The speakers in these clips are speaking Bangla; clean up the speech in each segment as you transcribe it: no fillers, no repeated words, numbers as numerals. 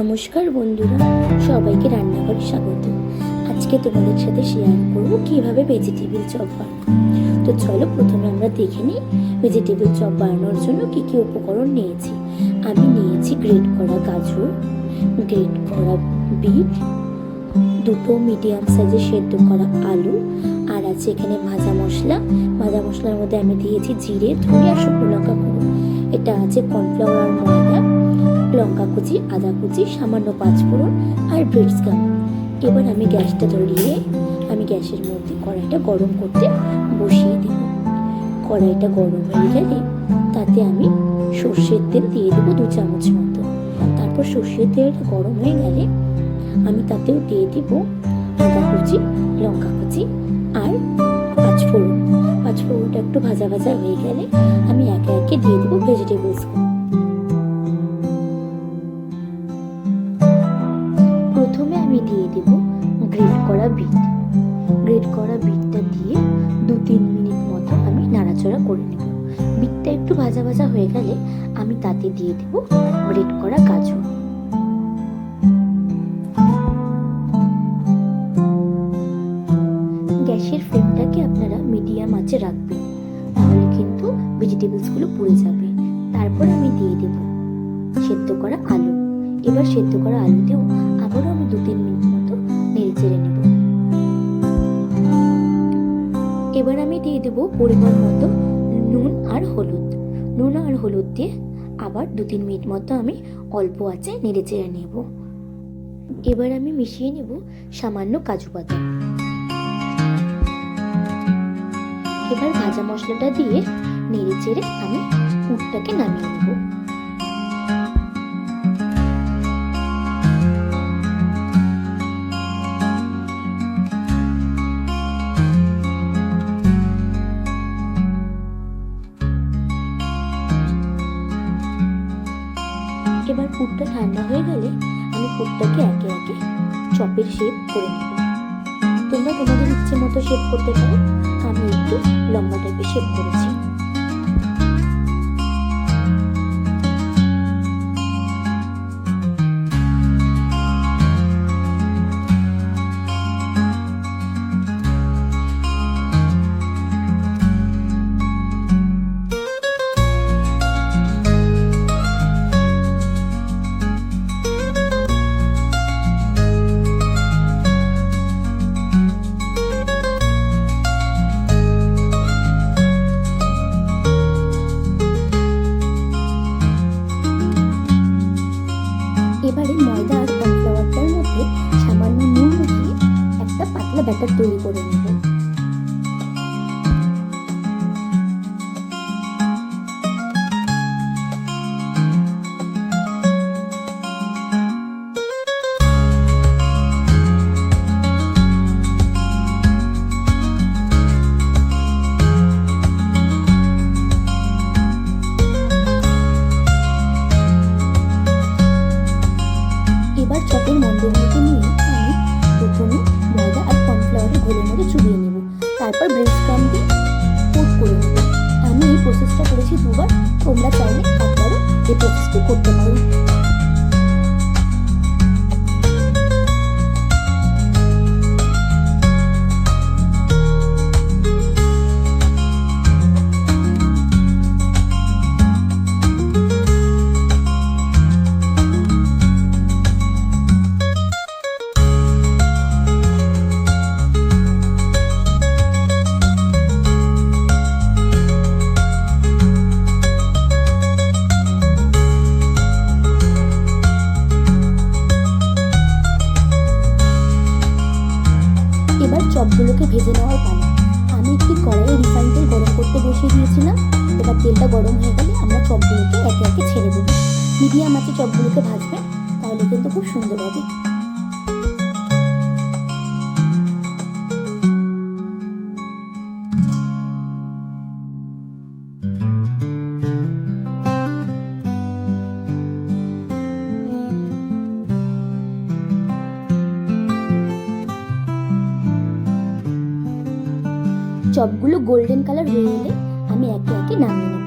নমস্কার বন্ধুরা, সবাইকে রান্নাঘরে স্বাগত। আজকে তোমাদের সাথে শেয়ার করব কিভাবে ভেজিটেবিল চপ বানাবো। তো চলো প্রথমে আমরা দেখে নিই ভেজিটেবিল চপ বানানোর জন্য কি কি উপকরণ নিয়েছি। আমি নিয়েছি গ্রেট করা গাজর, গ্রেট করা বিট, দুটো মিডিয়াম সাইজের সেদ্ধ করা আলু, আর আছে এখানে ভাজা মশলা। ভাজা মশলার মধ্যে আমি দিয়েছি জিরে, ধনে আর শুকনো লঙ্কা গুঁড়ো। এটা আছে কর্নফ্লাওয়ার আর ময়দা, লঙ্কা কুচি, আদা কুচি, সামান্য পাঁচফোড়ন আর ব্রেডস গাম। এবার আমি গ্যাসটা ধরিয়ে আমি গ্যাসের মধ্যে কড়াইটা গরম করতে বসিয়ে দেব। কড়াইটা গরম হয়ে গেলে তাতে আমি সর্ষের তেল দিয়ে দেবো 2 চামচ মতো। তারপর সর্ষের তেলটা গরম হয়ে গেলে আমি তাতেও দিয়ে দেব আদা কুচি, লঙ্কা কুচি আর পাঁচফোড়ন। পাঁচফোড়নটা একটু ভাজা ভাজা হয়ে গেলে আমি একে একে দিয়ে দেবো ভেজিটেবলস। প্রথমে আমি দিয়ে দেব গ্রেট করা বিট। গ্রেট করা বিটটা দিয়ে 2-3 মিনিট মতো আমি নাড়াচাড়া করে নেব। বিটটা একটু ভাজা ভাজা হয়ে গেলে আমি তাতে দিয়ে দেব গ্রেট করা গাজর। গ্যাসের ফ্লেমটাকে আপনারা মিডিয়াম আঁচে রাখবেন, তাহলে কিন্তু ভেজিটেবলসগুলো পুড়ে যাবে। তারপর আমি দিয়ে দেব সেদ্ধ করা আলু। এবার সেদ্ধ করা আলুতেও আবারও আমি 2-3 মিনিট মতো নেড়ে চেড়ে নেব। এবার আমি দিয়ে দেব পরিমাণ মতো নুন আর হলুদ। নুন আর হলুদ দিয়ে আবার 2-3 মিনিট মতো আমি অল্প আঁচে নেড়ে চেড়ে নেব। এবার আমি মিশিয়ে নেব সামান্য কাজু বাদাম। এবার ভাজা মশলাটা দিয়ে নেড়ে চেড়ে আমি পুরটাকে নামিয়ে নেব। এবার পুরটা ঠান্ডা হয়ে গেলে আমি পুরটাকে একে একে চপের শেপ করে নেব। তোমরা তোমাদের ইচ্ছে মতো শেপ করতে পারো, আমি একটু লম্বা টাইপের শেপ করেছি। এবারে ময়দা আর কর্নফ্লাওয়ারটার মধ্যে সামান্য নুন মিশিয়ে একটা পাতলা ব্যাটার তৈরি করে নেব। এবার চপের মণ্ডলটাকে নিয়ে আমি প্রথমে ময়দা আর কর্নফ্লাওয়ারের ঘোলের মধ্যে চুবিয়ে নেব। তারপর ব্রেড ক্রাম দিয়ে কোট করে নেব। আমি এই প্রসেসটা করেছি 2 বার, তোমরা চাইলে একবারও এই প্রসেসটি করতে পারো। এবার চপগুলোকে ভেজে নেওয়ার পালা। আমি একটি কড়াইয়ে রিফাইন তেল গরম করতে বসিয়ে দিয়েছিলাম। এবার তেলটা গরম হয়ে গেলে আমরা চপগুলোকে একে একে ছেড়ে দেবো। মিডিয়াম আঁচে চপগুলোকে ভাজবে, তাহলে কিন্তু খুব সুন্দর হবে। চপগুলো গোল্ডেন কালার হয়ে এলে আমি একে একে নামিয়ে নেব।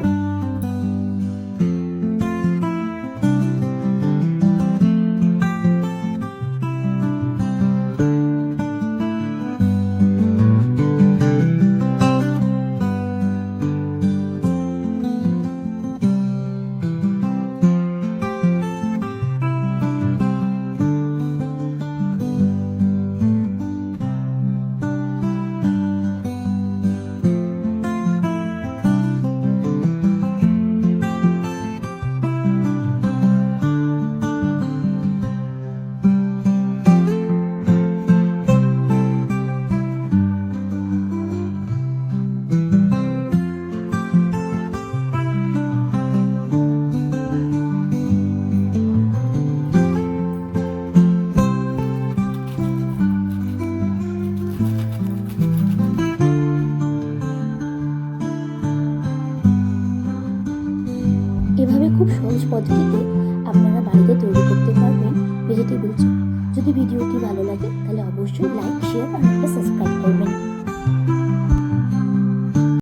খুব সহজ পদ্ধতিতে আপনারা বাড়িতে তৈরি করতে পারবেন ভেজিটেবল চপ। যদি ভিডিওটি ভালো লাগে তাহলে অবশ্যই লাইক, শেয়ার আর একটা